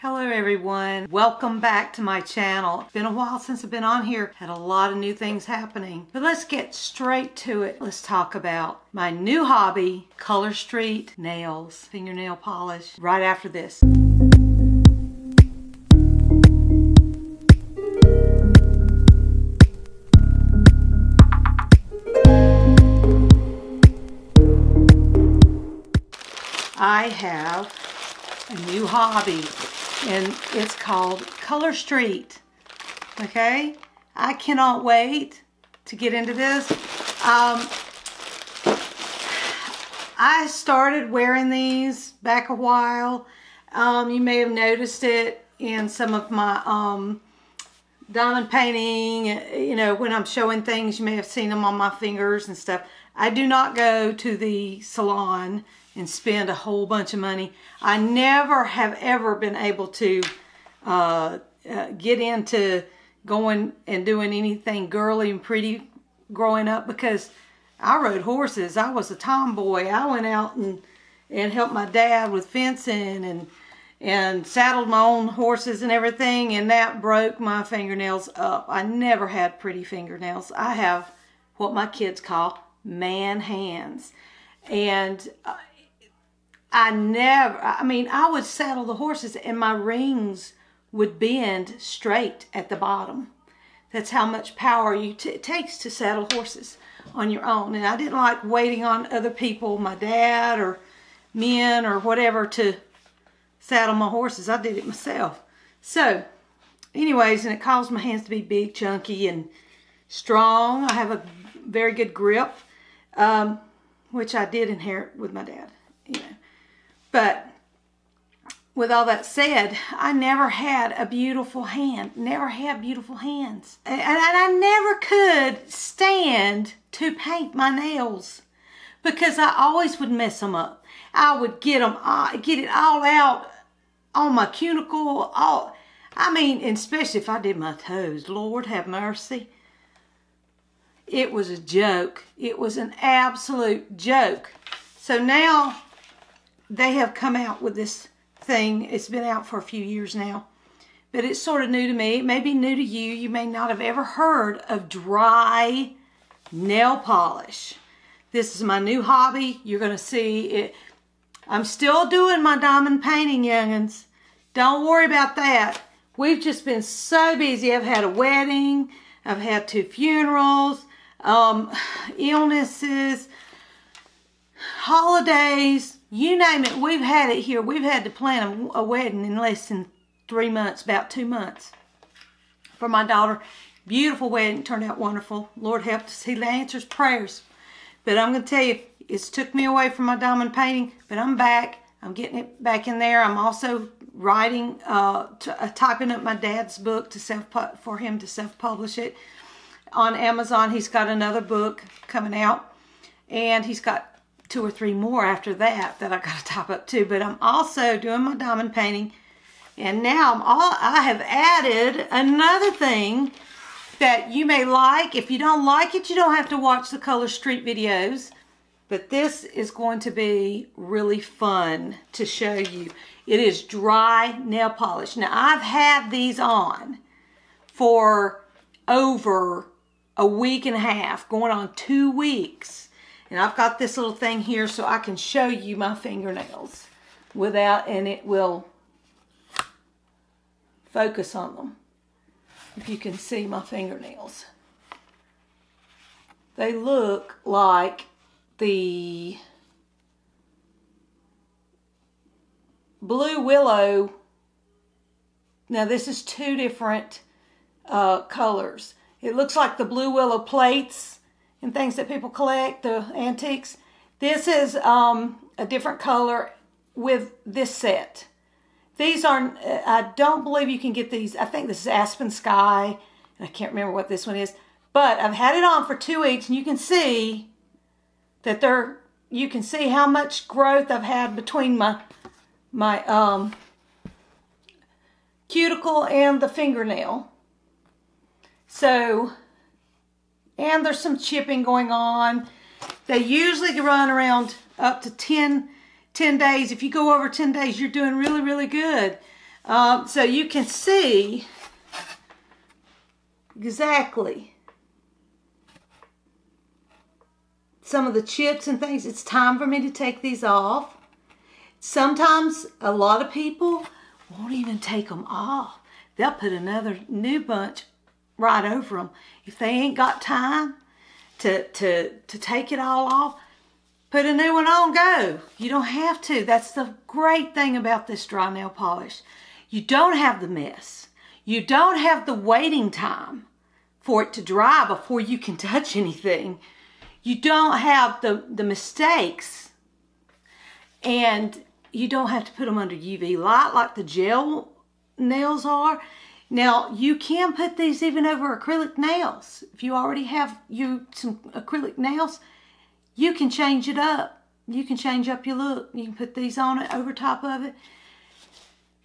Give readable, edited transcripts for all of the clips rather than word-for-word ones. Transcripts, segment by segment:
Hello everyone, welcome back to my channel. It's been a while since I've been on here, had a lot of new things happening. But let's get straight to it. Let's talk about my new hobby, Color Street nails, fingernail polish, right after this. I have a new hobby and it's called Color Street. Okay, I cannot wait to get into this. I started wearing these back a while. You may have noticed it in some of my diamond painting, you know, when I'm showing things, you may have seen them on my fingers and stuff. I do not go to the salon and spend a whole bunch of money. I never have ever been able to get into going and doing anything girly and pretty growing up because I rode horses. I was a tomboy. I went out and helped my dad with fencing and saddled my own horses and everything, and that broke my fingernails up. I never had pretty fingernails. I have what my kids call man hands. And I would saddle the horses and my rings would bend straight at the bottom. That's how much power it takes to saddle horses on your own. And I didn't like waiting on other people, my dad or men or whatever, to saddle my horses. I did it myself. So, anyways, and it caused my hands to be big, chunky, and strong. I have a very good grip, which I did inherit with my dad, you know. But with all that said, I never had a beautiful hand. Never had beautiful hands. And I never could stand to paint my nails because I always would mess them up. I would get it all out on my cuticle. Especially if I did my toes. Lord have mercy. It was a joke. It was an absolute joke. So now they have come out with this thing. It's been out for a few years now, but it's sort of new to me. It may be new to you. You may not have ever heard of dry nail polish. This is my new hobby. You're going to see it. I'm still doing my diamond painting, young'uns. Don't worry about that. We've just been so busy. I've had a wedding. I've had 2 funerals, illnesses, holidays, you name it. We've had it here. We've had to plan a wedding in less than 3 months, about 2 months for my daughter. Beautiful wedding. Turned out wonderful. Lord helped us. He answers prayers. But I'm going to tell you, it's took me away from my diamond painting, but I'm back. I'm getting it back in there. I'm also writing, typing up my dad's book for him to self-publish it. On Amazon, he's got another book coming out, and he's got 2 or 3 more after that I got to type up too. But I'm also doing my diamond painting, and now I have added another thing that you may like. If you don't like it, you don't have to watch the Color Street videos. But this is going to be really fun to show you. It is dry nail polish. Now, I've had these on for over a week and a half, going on 2 weeks. And I've got this little thing here so I can show you my fingernails and it will focus on them. If you can see my fingernails. They look like the Blue Willow. Now this is 2 different colors. It looks like the Blue Willow plates and things that people collect, the antiques. This is a different color with this set. These are, I don't believe you can get these. I think this is Aspen Sky, and I can't remember what this one is. But I've had it on for 2 weeks, and you can see that you can see how much growth I've had between my cuticle and the fingernail. So, and there's some chipping going on. They usually run around up to 10 days. If you go over 10 days, you're doing really, really good. So you can see exactly some of the chips and things. It's time for me to take these off. Sometimes a lot of people won't even take them off. They'll put another new bunch right over them. If they ain't got time to take it all off, put a new one on, go. You don't have to. That's the great thing about this dry nail polish. You don't have the mess. You don't have the waiting time for it to dry before you can touch anything. You don't have the mistakes, and you don't have to put them under UV light like the gel nails are. Now, you can put these even over acrylic nails. If you already have some acrylic nails, you can change it up. You can change up your look. You can put these on it, over top of it.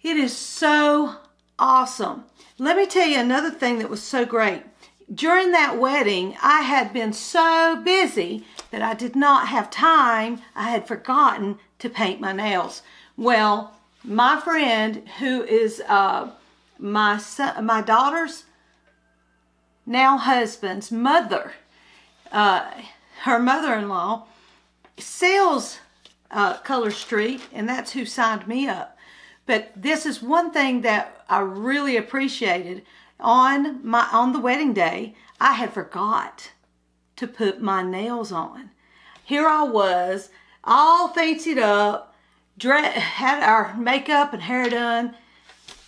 It is so awesome. Let me tell you another thing that was so great. During that wedding, I had been so busy that I did not have time. I had forgotten to paint my nails. Well, my friend, who is my daughter's now husband's mother, her mother-in-law, sells Color Street, and that's who signed me up. But this is one thing that I really appreciated. On the wedding day, I had forgot to put my nails on. Here I was, all fancied up, had our makeup and hair done,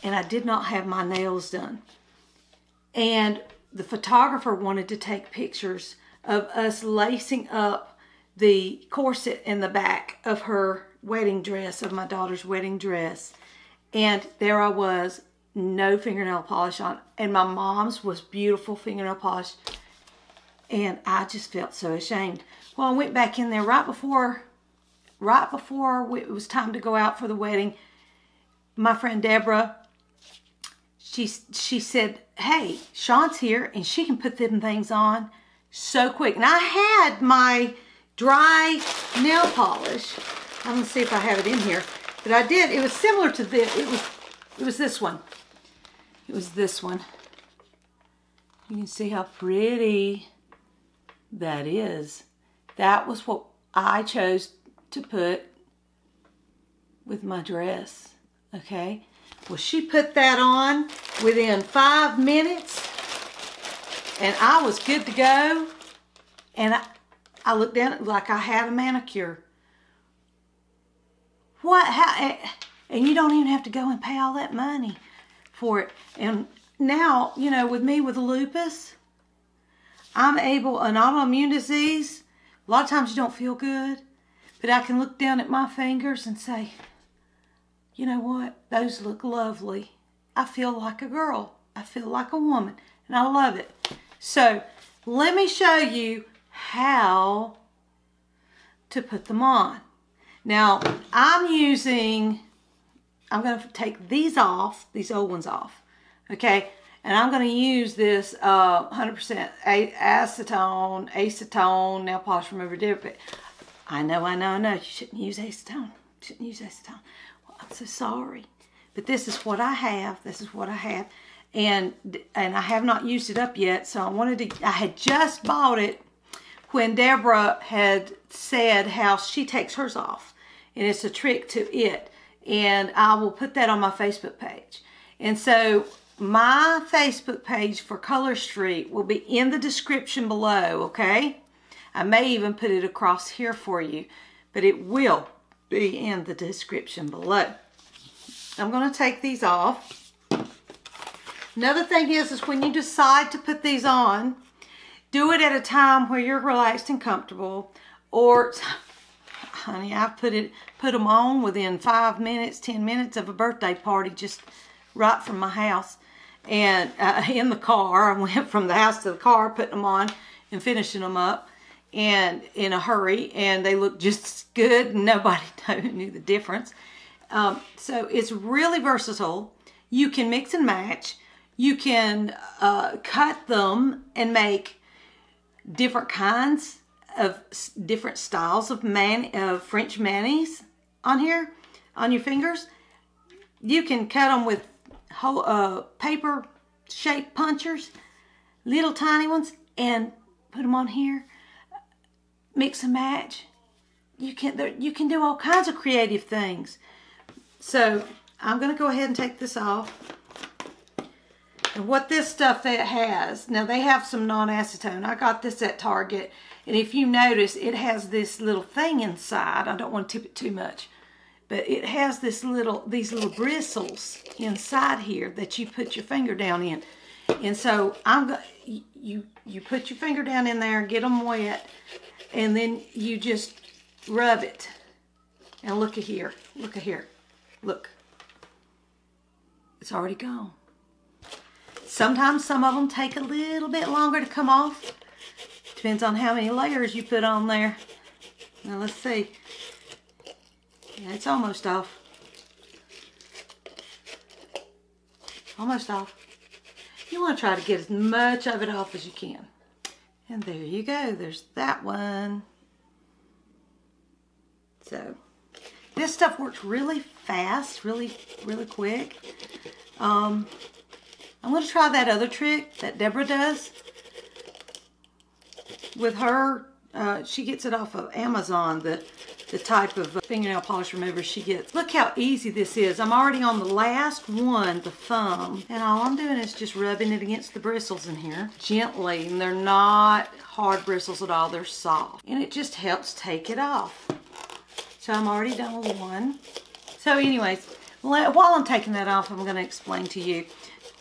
and I did not have my nails done. And the photographer wanted to take pictures of us lacing up the corset in the back of her wedding dress, of my daughter's wedding dress. And there I was, no fingernail polish on, and my mom's was beautiful fingernail polish, and I just felt so ashamed. Well, I went back in there right before it was time to go out for the wedding. My friend Deborah, she said, "Hey, Sean's here, and she can put them things on so quick." And I had my dry nail polish. I'm gonna see if I have it in here, but I did. It was similar to this. It was this one. It was this one. You can see how pretty that is. That was what I chose to put with my dress, okay? Well, she put that on within 5 minutes, and I was good to go, and I looked down at like I had a manicure. What? How? And you don't even have to go and pay all that money for it. And now, you know, with me with lupus, I'm able, an autoimmune disease, a lot of times you don't feel good, but I can look down at my fingers and say, you know what, those look lovely. I feel like a girl. I feel like a woman, and I love it. So let me show you how to put them on. Now, I'm going to take these off, these old ones off, okay? And I'm going to use this 100% acetone nail polish remover dip. I know. You shouldn't use acetone. You shouldn't use acetone. Well, I'm so sorry. But this is what I have. This is what I have. And I have not used it up yet, so I had just bought it when Deborah had said how she takes hers off. And it's a trick to it. And I will put that on my Facebook page. And so my Facebook page for Color Street will be in the description below, okay? I may even put it across here for you, but it will be in the description below. I'm going to take these off. Another thing is when you decide to put these on, do it at a time where you're relaxed and comfortable. Or, honey, I've put them on within 5 minutes, 10 minutes of a birthday party, just right from my house. And in the car, I went from the house to the car, putting them on and finishing them up, and in a hurry, and they looked just as good, and nobody knew the difference. So it's really versatile. You can mix and match. You can cut them and make different kinds of different styles of French mayonnaise on here, on your fingers. You can cut them with whole, paper shaped punchers, little tiny ones, and put them on here. Mix and match. You can do all kinds of creative things. So I'm going to go ahead and take this off. And what this stuff that has, now they have some non-acetone. I got this at Target. And if you notice, it has this little thing inside. I don't want to tip it too much. But it has these little bristles inside here that you put your finger down in. And so you put your finger down in there, get them wet, and then you just rub it. And look at here. Look at here. Look. It's already gone. Sometimes some of them take a little bit longer to come off. Depends on how many layers you put on there. Now let's see. Yeah, it's almost off. Almost off. You want to try to get as much of it off as you can. And there you go. There's that one. So, this stuff works really fast, really quick. I'm going to try that other trick that Deborah does. With her, she gets it off of Amazon, the type of fingernail polish remover she gets. Look how easy this is. I'm already on the last one, the thumb, and all I'm doing is just rubbing it against the bristles in here gently, and they're not hard bristles at all, they're soft, and it just helps take it off. So I'm already done with one. So anyways, while I'm taking that off, I'm going to explain to you.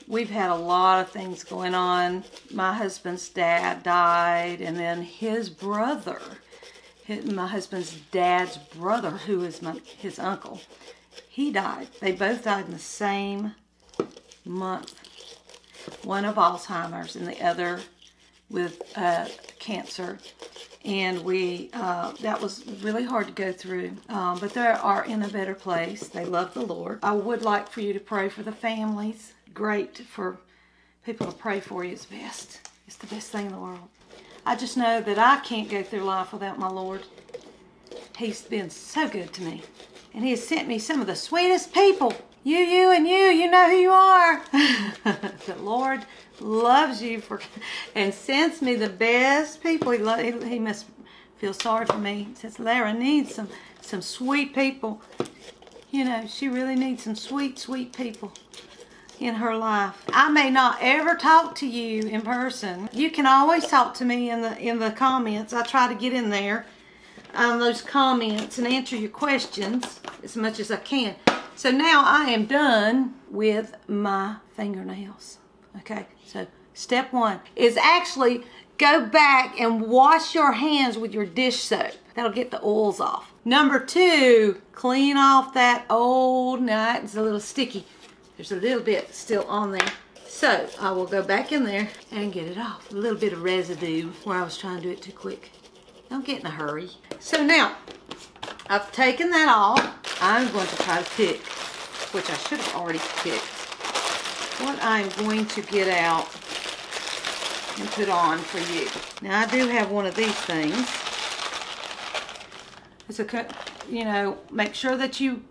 We've had a lot of things going on. My husband's dad died, and then his brother, my husband's dad's brother, who is his uncle, he died. They both died in the same month. One of Alzheimer's and the other with cancer. And that was really hard to go through. But they are in a better place. They love the Lord. I would like for you to pray for the families. Great for people to pray for you is best. It's the best thing in the world. I just know that I can't go through life without my Lord. He's been so good to me. And He has sent me some of the sweetest people. You know who you are. The Lord loves you and sends me the best people. He must feel sorry for me. He says, Lara needs some sweet people. You know, she really needs some sweet people in her life. I may not ever talk to you in person. You can always talk to me in the comments. I try to get in there on those comments and answer your questions as much as I can. So now I am done with my fingernails. Okay, so step one is actually go back and wash your hands with your dish soap. That'll get the oils off. Number two, clean off that old, now it's a little sticky. There's a little bit still on there. So I will go back in there and get it off. A little bit of residue where I was trying to do it too quick. Don't get in a hurry. So now, I've taken that off. I'm going to try to pick, which I should have already picked, what I'm going to get out and put on for you. Now I do have one of these things. It's make sure that you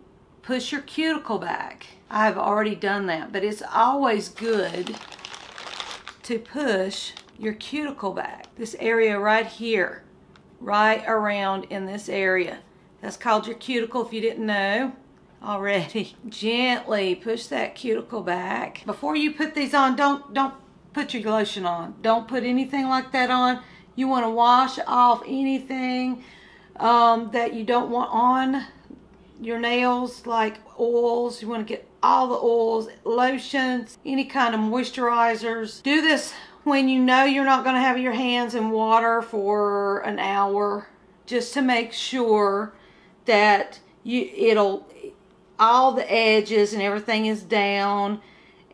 push your cuticle back. I've already done that, but it's always good to push your cuticle back. This area right here, right around in this area. That's called your cuticle if you didn't know already. Gently push that cuticle back. Before you put these on, don't put your lotion on. Don't put anything like that on. You want to wash off anything that you don't want on your nails, like oils. You want to get all the oils, lotions, any kind of moisturizers. Do this when you know you're not going to have your hands in water for an hour, just to make sure that all the edges and everything is down,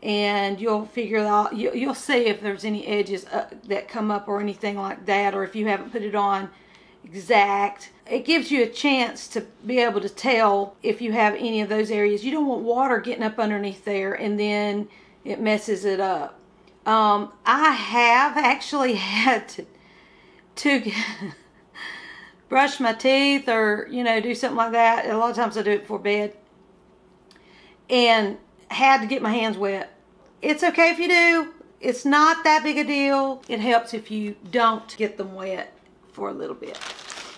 and you'll figure out, you'll see if there's any edges that come up or anything like that, or if you haven't put it on exact. It gives you a chance to be able to tell if you have any of those areas. You don't want water getting up underneath there and then it messes it up. I have actually had to brush my teeth or, do something like that. A lot of times I do it before bed. and had to get my hands wet. It's okay if you do. It's not that big a deal. It helps if you don't get them wet for a little bit.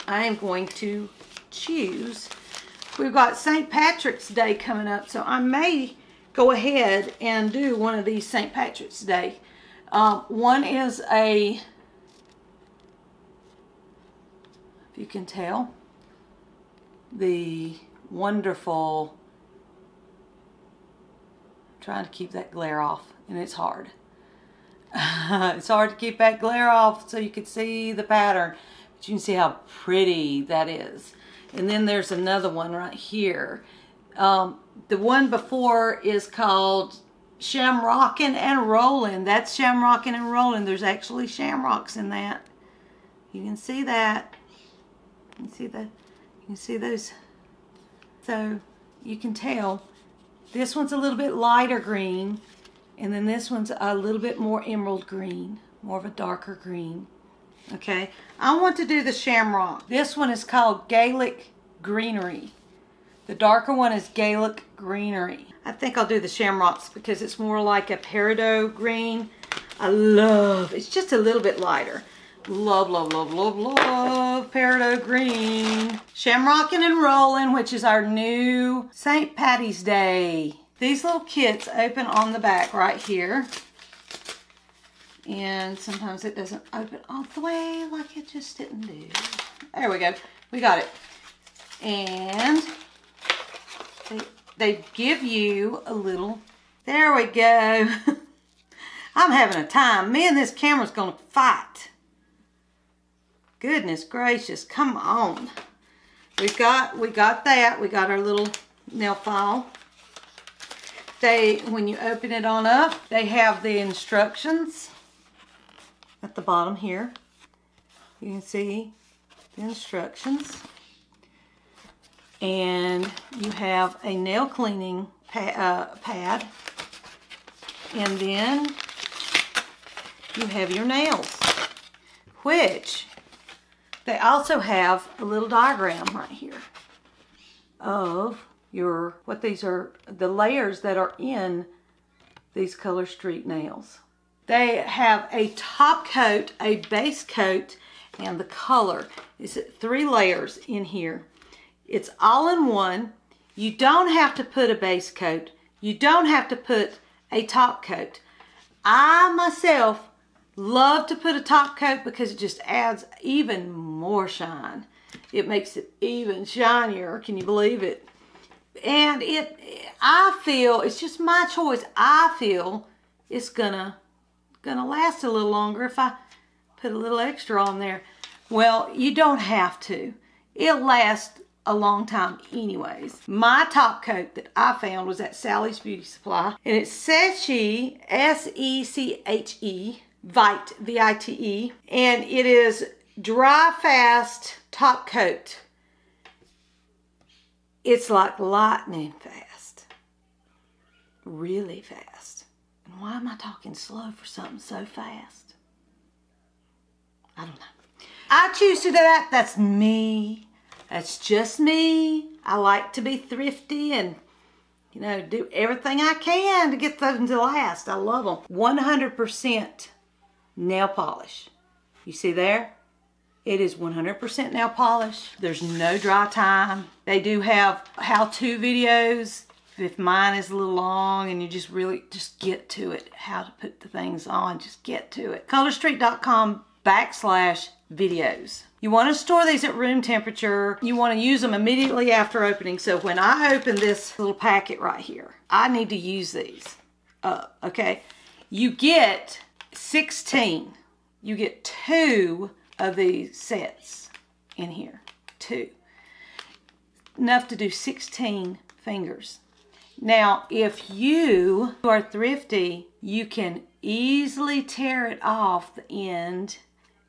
I am going to choose. We've got St. Patrick's Day coming up, so I may go ahead and do one of these St. Patrick's Day. One is a, if you can tell, the wonderful, I'm trying to keep that glare off, and it's hard. It's hard to keep that glare off so you can see the pattern, but you can see how pretty that is. And then there's another one right here. The one before is called Shamrockin' and Rollin'. That's Shamrockin' and Rollin'. There's actually shamrocks in that. You can see that. You can see that. You can see those. So you can tell this one's a little bit lighter green, and then this one's a little bit more emerald green, more of a darker green. Okay, I want to do the shamrock. This one is called Gaelic Greenery. The darker one is Gaelic Greenery. I think I'll do the shamrocks because it's more like a peridot green. I love, it's just a little bit lighter. Love, love, love, love, love peridot green. Shamrockin' and Rollin', which is our new St. Patty's Day. These little kits open on the back right here. And sometimes it doesn't open all the way like it just didn't do. There we go. We got it. And they give you a little, there we go. I'm having a time. Me and this camera's gonna fight. Goodness gracious, come on. We got that. We got our little nail file. When you open it on up, they have the instructions at the bottom here. You can see the instructions. And you have a nail cleaning pad. And then you have your nails, which they also have a little diagram right here of what these are, the layers that are in these Color Street nails. They have a top coat, a base coat, and the color. It's 3 layers in here. It's all in one. You don't have to put a base coat. You don't have to put a top coat. I myself love to put a top coat because it just adds even more shine. It makes it even shinier. Can you believe it? And I feel, it's just my choice. I feel it's gonna last a little longer if I put a little extra on there. Well, you don't have to. It'll last a long time anyways. My top coat that I found was at Sally's Beauty Supply, and it's Seche, S-E-C-H-E, Vite, V-I-T-E, and it is dry fast top coat. It's like lightning fast, really fast. And why am I talking slow for something so fast? I don't know. I choose to do that. That's me. That's just me. I like to be thrifty and, you know, do everything I can to get them to last. I love them. 100% nail polish. You see there? It is 100% nail polish. There's no dry time. They do have how-to videos. If mine is a little long and you just really get to it, how to put the things on, just get to it. colorstreet.com/videos. You want to store these at room temperature. You want to use them immediately after opening. So when I open this little packet right here, I need to use these up, okay? You get 16. You get 2 of these sets in here. 2. Enough to do 16 fingers. Now, if you are thrifty, you can easily tear it off the end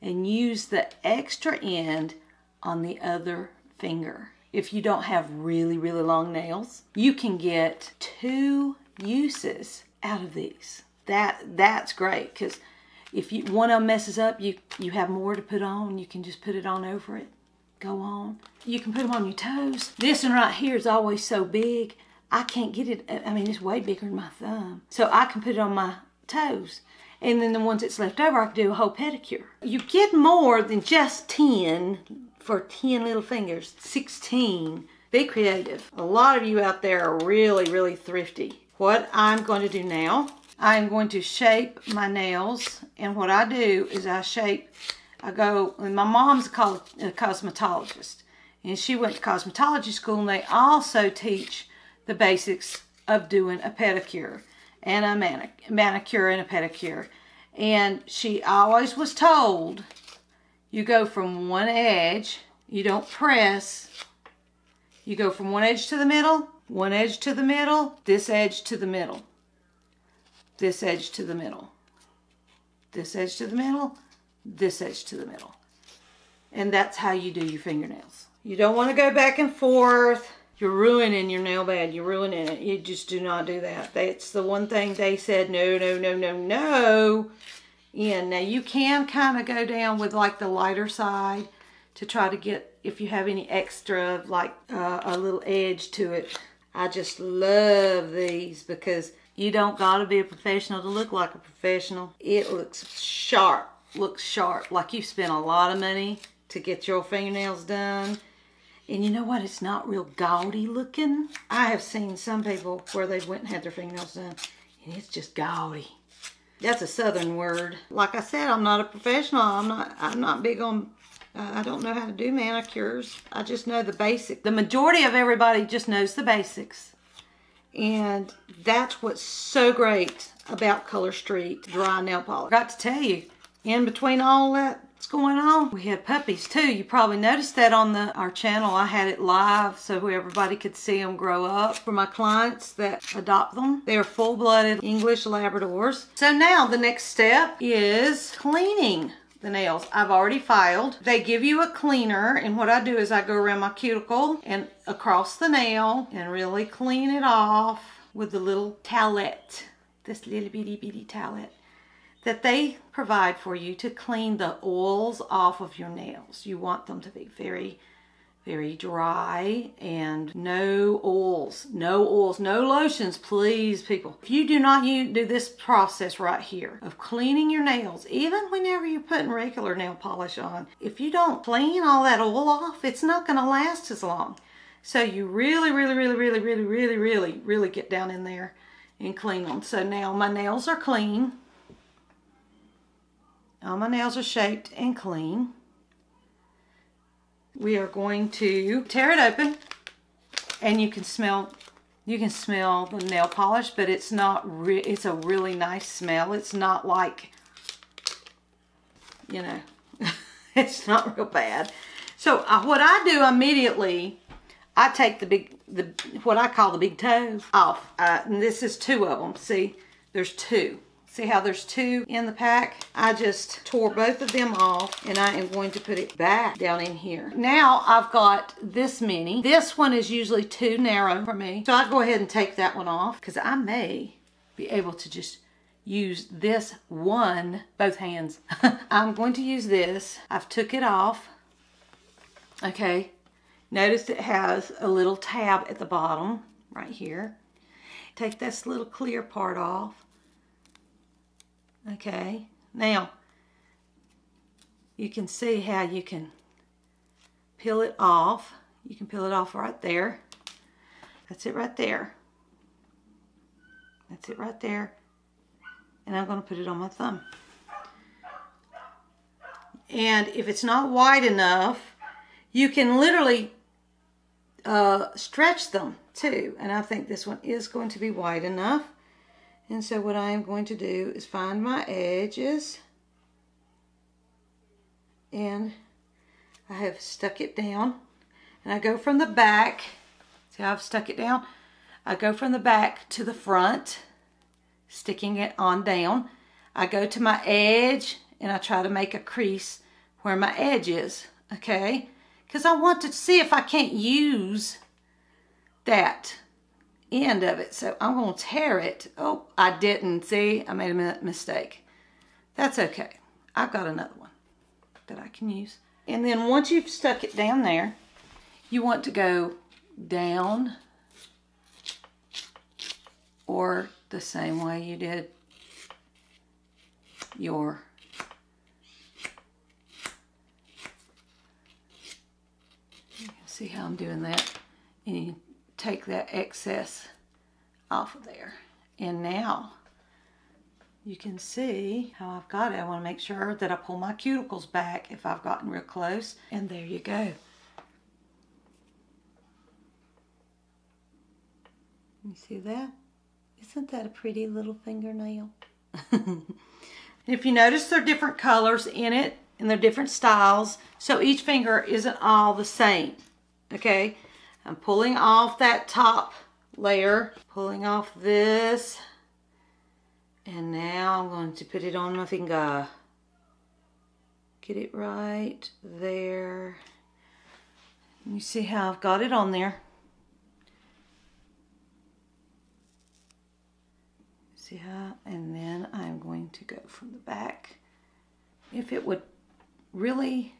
and use the extra end on the other finger. If you don't have really, really long nails, you can get 2 uses out of these. That's great, because if one of them messes up, you have more to put on. You can just put it on over it. Go on. You can put them on your toes. This one right here is always so big. I can't get it. I mean, it's way bigger than my thumb. So I can put it on my toes. And then the ones that's left over, I can do a whole pedicure. You get more than just 10 for 10 little fingers. 16. Be creative. A lot of you out there are really, really thrifty. What I'm going to do now, I'm going to shape my nails. And what I do is I go, and my mom's a cosmetologist. And she went to cosmetology school, and they also teach the basics of doing a pedicure and a manicure and a pedicure. And she always was told, you go from one edge, you don't press, you go from one edge to the middle, one edge to the middle, this edge to the middle, this edge to the middle, this edge to the middle, this edge to the middle. And that's how you do your fingernails. You don't want to go back and forth. You're ruining your nail bed. You're ruining it. You just do not do that. That's the one thing they said, no, no, no, no, no. And now you can kind of go down with like the lighter side to try to get, if you have any extra, like a little edge to it. I just love these because you don't got to be a professional to look like a professional. It looks sharp. Looks sharp. Like you spent a lot of money to get your fingernails done. And you know what? It's not real gaudy looking. I have seen some people where they went and had their fingernails done, and it's just gaudy. That's a southern word. Like I said, I'm not a professional. I'm not big on, I don't know how to do manicures. I just know the basics. The majority of everybody just knows the basics. And that's what's so great about Color Street dry nail polish. I got to tell you, in between all that's going on, we had puppies too. You probably noticed that on our channel. I had it live so everybody could see them grow up. For my clients that adopt them, they are full-blooded English Labradors. So now the next step is cleaning the nails. I've already filed. They give you a cleaner, and what I do is I go around my cuticle and across the nail and really clean it off with the little towelette, this little bitty towelette that they provide for you to clean the oils off of your nails. You want them to be very, very dry and no oils, no lotions, please, people. If you do not do this process right here of cleaning your nails, even whenever you're putting regular nail polish on, if you don't clean all that oil off, it's not gonna last as long. So you really get down in there and clean them. So now my nails are clean. All my nails are shaped and clean. We are going to tear it open, and you can smell the nail polish, but it's not it's a really nice smell. It's not like, you know, it's not real bad. So what I do immediately, I take what I call the big toes off. And this is 2 of them. See, there's 2. See how there's 2 in the pack? I just tore both of them off, and I am going to put it back down in here. Now I've got this many. This one is usually too narrow for me. So I'll go ahead and take that one off because I may be able to just use this one, both hands. I'm going to use this. I've took it off. Okay. Notice it has a little tab at the bottom right here. Take this little clear part off. Okay, now you can see how you can peel it off. You can peel it off right there. That's it right there. That's it right there. And I'm going to put it on my thumb. And if it's not wide enough, you can literally stretch them too. And I think this one is going to be wide enough. And so what I am going to do is find my edges, and I have stuck it down, and I go from the back. See how I've stuck it down? I go from the back to the front, sticking it on down. I go to my edge, and I try to make a crease where my edge is, okay? Because I want to see if I can't use that end of it. So I'm going to tear it. Oh, I didn't. See, I made a mistake. That's okay. I've got another one that I can use. And then once you've stuck it down there, you want to go down or the same way you did your you can see how I'm doing that, and you take that excess off of there. And now you can see how I've got it. I want to make sure that I pull my cuticles back if I've gotten real close, and there you go. You see that? Isn't that a pretty little fingernail? If you notice, there are different colors in it, and they're different styles, so each finger isn't all the same. Okay, I'm pulling off that top layer, pulling off this, and now I'm going to put it on my finger. Get it right there. You see how I've got it on there? See how? And then I'm going to go from the back. If it would really,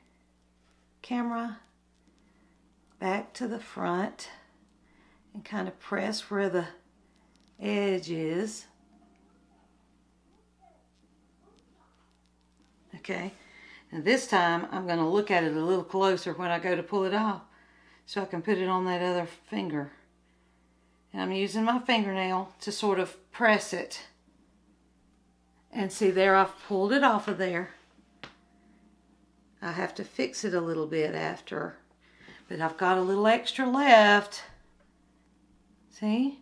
camera, back to the front and kind of press where the edge is. Okay, and this time I'm going to look at it a little closer when I go to pull it off so I can put it on that other finger. And I'm using my fingernail to sort of press it. And see there, I've pulled it off of there. I have to fix it a little bit after, but I've got a little extra left. See?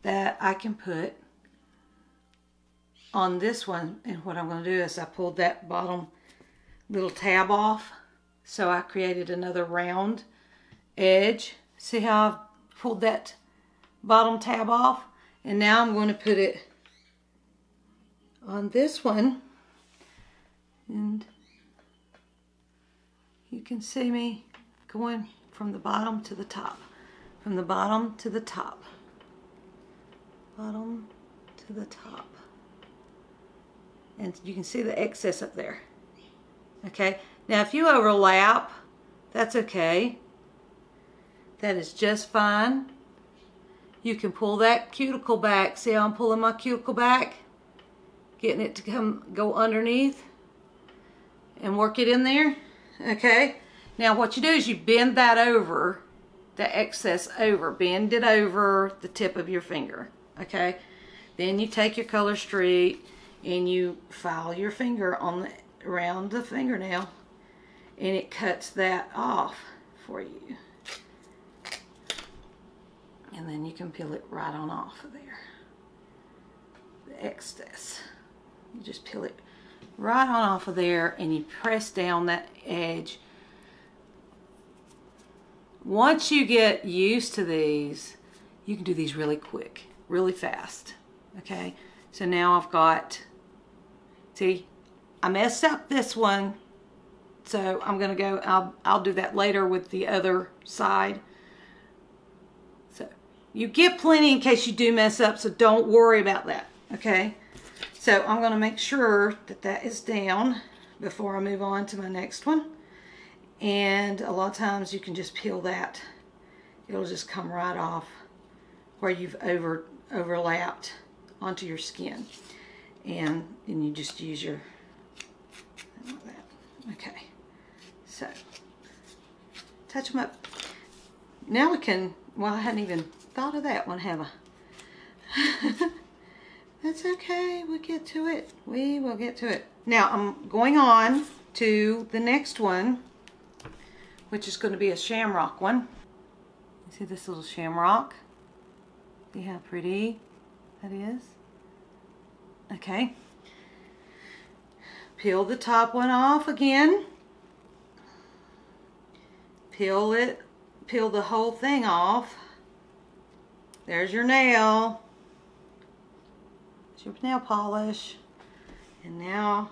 That I can put on this one. And what I'm going to do is I pulled that bottom little tab off, so I created another round edge. See how I've pulled that bottom tab off? And now I'm going to put it on this one, and you can see me going from the bottom to the top, from the bottom to the top, bottom to the top, and you can see the excess up there. Okay, now if you overlap, that's okay. That is just fine. You can pull that cuticle back. See how I'm pulling my cuticle back? Getting it to go underneath and work it in there. Okay. Now what you do is you bend that over, the excess over. Bend it over the tip of your finger. Okay. Then you take your color street and you file your finger on around the fingernail, and it cuts that off for you. And then you can peel it right on off of there. The excess. You just peel it right on off of there, and you press down that edge. Once you get used to these, you can do these really quick, really fast. Okay, so now I've got, see, I messed up this one, so I'm gonna go, I'll do that later with the other side. So you get plenty in case you do mess up, so don't worry about that, okay? So I'm going to make sure that that is down before I move on to my next one. And a lot of times you can just peel that. It'll just come right off where you've overlapped onto your skin. And you just use your, like that. Okay. So, touch them up. Now we can, well, I hadn't even thought of that one, have I? That's okay, we'll get to it. We will get to it. Now I'm going on to the next one, which is going to be a shamrock one. You see this little shamrock? See how pretty that is? Okay. Peel the top one off again. Peel the whole thing off. There's your nail. There's your nail polish. And now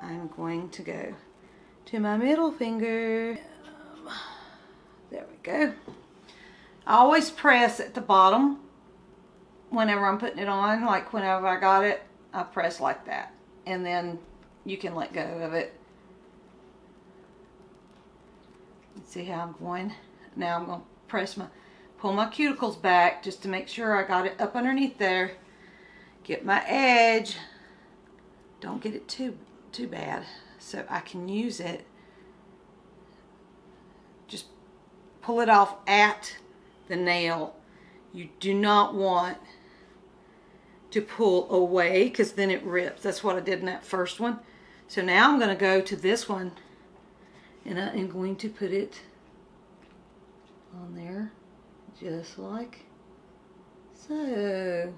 I'm going to go to my middle finger. There we go. I always press at the bottom whenever I'm putting it on. Like whenever I got it, I press like that. And then you can let go of it. See how I'm going? Now I'm going to pull my cuticles back just to make sure I got it up underneath there. Get my edge. Don't get it too bad, so I can use it. Just pull it off at the nail. You do not want to pull away because then it rips. That's what I did in that first one. So now I'm going to go to this one and I am going to put it on there just like so.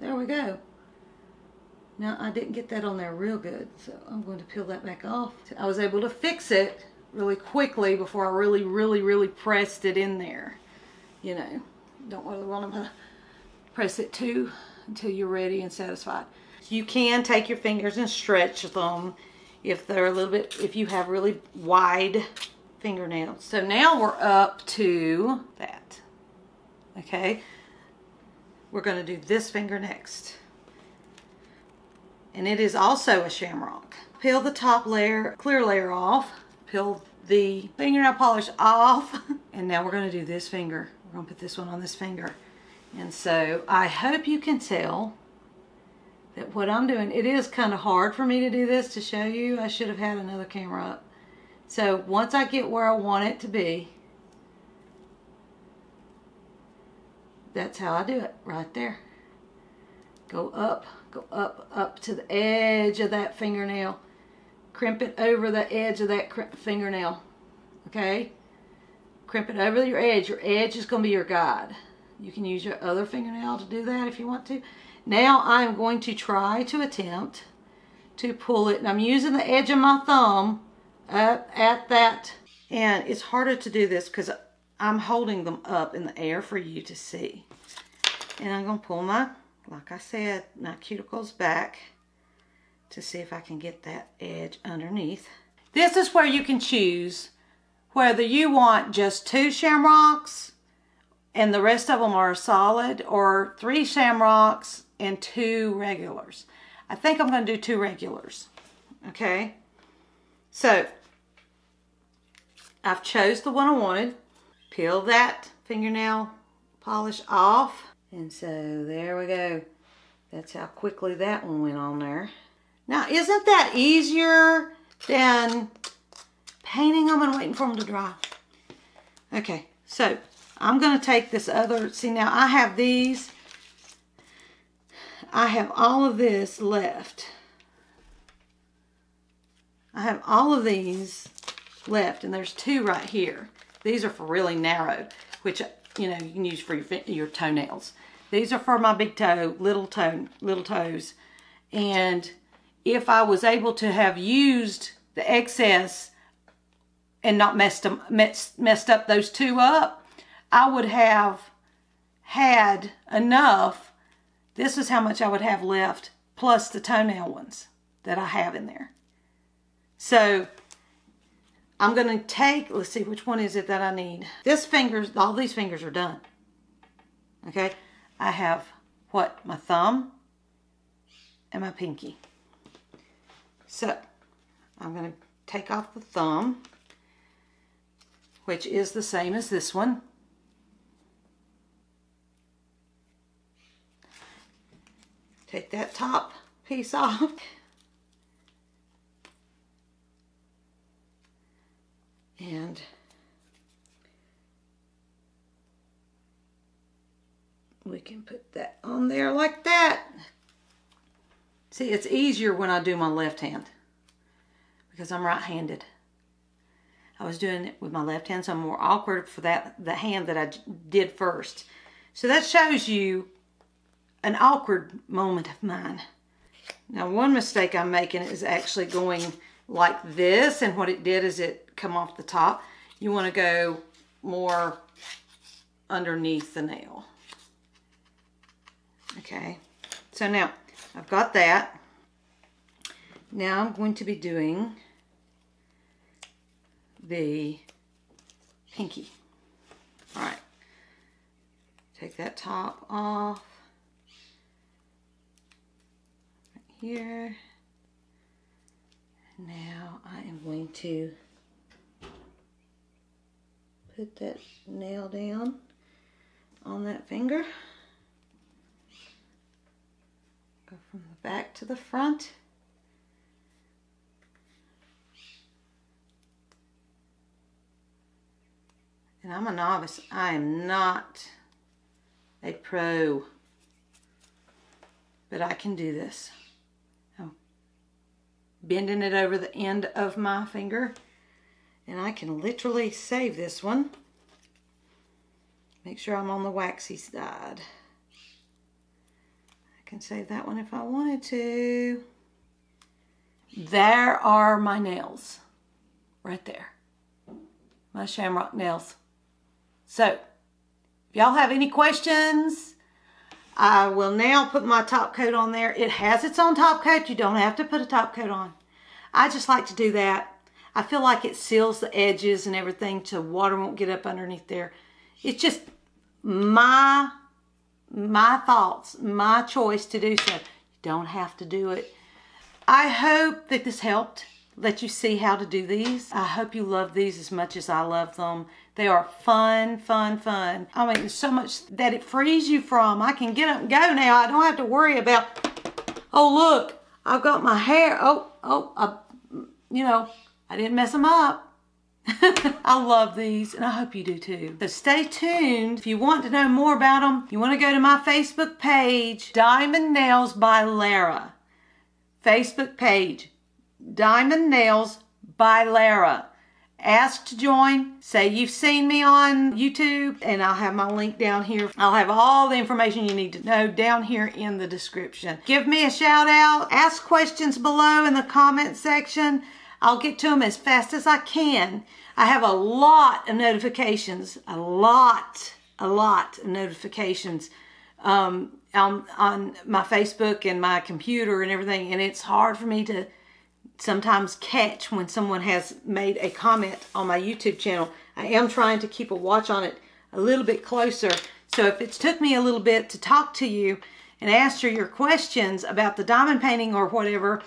There we go. Now I didn't get that on there real good, so I'm going to peel that back off. I was able to fix it really quickly before I really pressed it in there. You know, don't really want to press it too until you're ready and satisfied. You can take your fingers and stretch them if they're a little bit, if you have really wide fingernails. So now we're up to that. Okay, we're going to do this finger next. And it is also a shamrock. Peel the top layer, clear layer off. Peel the fingernail polish off. And now we're going to do this finger. We're going to put this one on this finger. And so I hope you can tell that what I'm doing, it is kind of hard for me to do this to show you. I should have had another camera up. So once I get where I want it to be, that's how I do it, right there. Go up to the edge of that fingernail. Crimp it over the edge of that fingernail. Okay? Crimp it over your edge. Your edge is going to be your guide. You can use your other fingernail to do that if you want to. Now I'm going to try to attempt to pull it. And I'm using the edge of my thumb up at that. And it's harder to do this because I'm holding them up in the air for you to see. And I'm going to pull my, like I said, my cuticles back to see if I can get that edge underneath. This is where you can choose whether you want just 2 shamrocks and the rest of them are solid, or 3 shamrocks and 2 regulars. I think I'm going to do 2 regulars. Okay? So, I've chose the one I wanted. Peel that fingernail polish off. And so, there we go. That's how quickly that one went on there. Now, isn't that easier than painting them and waiting for them to dry? Okay, so I'm going to take this other, see now I have these, I have all of this left. I have all of these left, and there's 2 right here. These are for really narrow, which, you know, you can use for your toenails. These are for my big toe, little toes. And if I was able to have used the excess and not messed up those 2 up, I would have had enough. This is how much I would have left, plus the toenail ones that I have in there. So I'm going to take, let's see, which one is it that I need? This finger, all these fingers are done. Okay, I have what? My thumb and my pinky. So I'm going to take off the thumb, which is the same as this one. Take that top piece off. And we can put that on there like that. See, it's easier when I do my left hand because I'm right-handed. I was doing it with my left hand, so I'm more awkward for the hand that I did first. So that shows you an awkward moment of mine. Now, one mistake I'm making is actually going like this, and what it did is it come off the top. You want to go more underneath the nail. Okay, so now I've got that. Now I'm going to be doing the pinky. All right, take that top off right here. Now I am going to put that nail down on that finger. Go from the back to the front. And I'm a novice. I am not a pro, but I can do this. I'm bending it over the end of my finger, and I can literally save this one. Make sure I'm on the waxy side. I can save that one if I wanted to. There are my nails, right there. My shamrock nails. So, if y'all have any questions, I will now put my top coat on there. It has its own top coat. You don't have to put a top coat on. I just like to do that. I feel like it seals the edges and everything so water won't get up underneath there. It's just my thoughts, my choice to do so. You don't have to do it. I hope that this helped let you see how to do these. I hope you love these as much as I love them. They are fun, fun, fun. I mean, there's so much that it frees you from. I can get up and go now. I don't have to worry about, oh, look, I've got my hair. You know, I didn't mess them up. I love these, and I hope you do too. So stay tuned. If you want to know more about them, you want to go to my Facebook page, Diamond Nails by Lara. Facebook page, Diamond Nails by Lara. Ask to join. Say you've seen me on YouTube, and I'll have my link down here. I'll have all the information you need to know down here in the description. Give me a shout out. Ask questions below in the comment section. I'll get to them as fast as I can. I have a lot of notifications. A lot of notifications on my Facebook and my computer and everything, and it's hard for me to sometimes catch when someone has made a comment on my YouTube channel. I am trying to keep a watch on it a little bit closer. So if it's took me a little bit to talk to you and answer your questions about the diamond painting or whatever,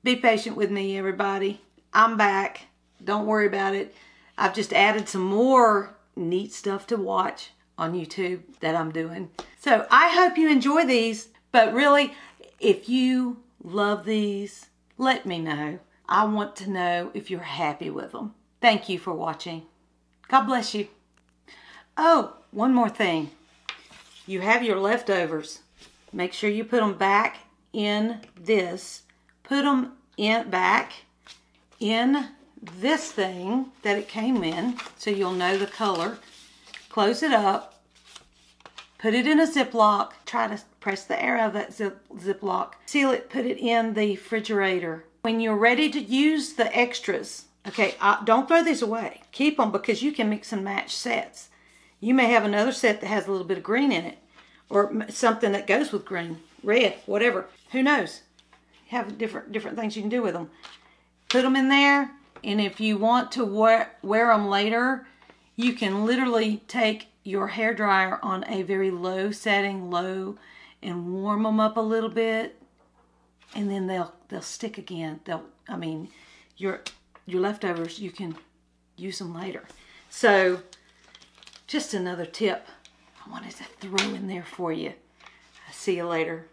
be patient with me, everybody. I'm back. Don't worry about it. I've just added some more neat stuff to watch on YouTube that I'm doing. So I hope you enjoy these, but really, if you love these, let me know. I want to know if you're happy with them. Thank you for watching. God bless you. Oh, one more thing. You have your leftovers. Make sure you put them back in this. Put them back in this thing that it came in so you'll know the color. Close it up. Put it in a Ziploc. Try to press the air out of that Ziploc. Seal it, put it in the refrigerator. When you're ready to use the extras, okay, don't throw these away. Keep them because you can mix and match sets. You may have another set that has a little bit of green in it or something that goes with green, red, whatever. Who knows? You have different things you can do with them. Put them in there, and if you want to wear them later, you can literally take your hairdryer on a very low setting, and warm them up a little bit, and then they'll stick again. I mean, your leftovers, you can use them later. So, just another tip I wanted to throw in there for you. I'll see you later.